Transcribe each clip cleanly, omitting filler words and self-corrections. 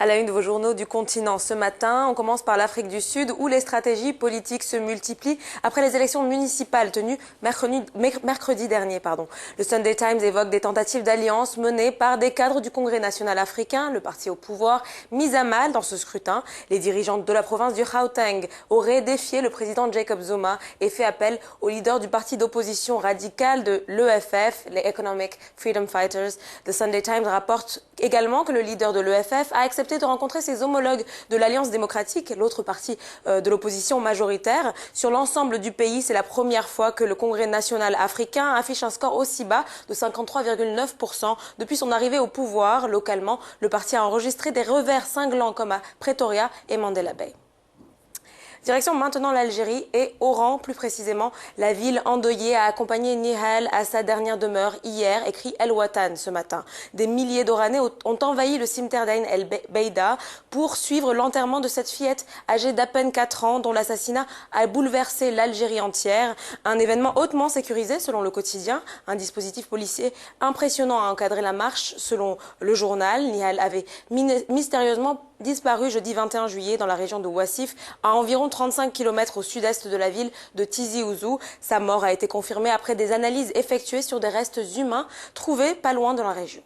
À la une de vos journaux du continent ce matin, on commence par l'Afrique du Sud où les stratégies politiques se multiplient après les élections municipales tenues mercredi dernier. Le Sunday Times évoque des tentatives d'alliance menées par des cadres du Congrès national africain, le parti au pouvoir, mis à mal dans ce scrutin. Les dirigeants de la province du Gauteng auraient défié le président Jacob Zuma et fait appel aux leaders du parti d'opposition radical de l'EFF, les Economic Freedom Fighters. The Sunday Times rapporte également que le leader de l'EFF a accepté de rencontrer ses homologues de l'Alliance démocratique, l'autre parti de l'opposition majoritaire. Sur l'ensemble du pays, c'est la première fois que le Congrès national africain affiche un score aussi bas de 53,9% depuis son arrivée au pouvoir. Localement, le parti a enregistré des revers cinglants comme à Pretoria et Mandela Bay. Direction maintenant l'Algérie et Oran, plus précisément, la ville endeuillée a accompagné Nihal à sa dernière demeure hier, écrit El Watan ce matin. Des milliers d'Oranais ont envahi le cimetière d'Ain El Beida pour suivre l'enterrement de cette fillette âgée d'à peine 4 ans dont l'assassinat a bouleversé l'Algérie entière. Un événement hautement sécurisé selon le quotidien, un dispositif policier impressionnant a encadré la marche selon le journal. Nihal avait mystérieusement disparu jeudi 21 juillet dans la région de Ouassif, à environ 35 km au sud-est de la ville de Tizi Ouzou. Sa mort a été confirmée après des analyses effectuées sur des restes humains trouvés pas loin de la région.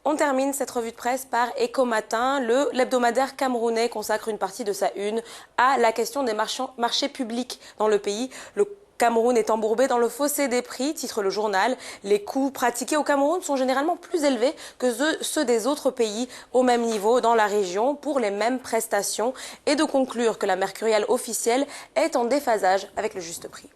On termine cette revue de presse par Echo Matin. L'hebdomadaire camerounais consacre une partie de sa une à la question des marchés publics dans le pays. Le Cameroun est embourbé dans le fossé des prix, titre le journal. Les coûts pratiqués au Cameroun sont généralement plus élevés que ceux des autres pays au même niveau dans la région pour les mêmes prestations et de conclure que la mercuriale officielle est en déphasage avec le juste prix.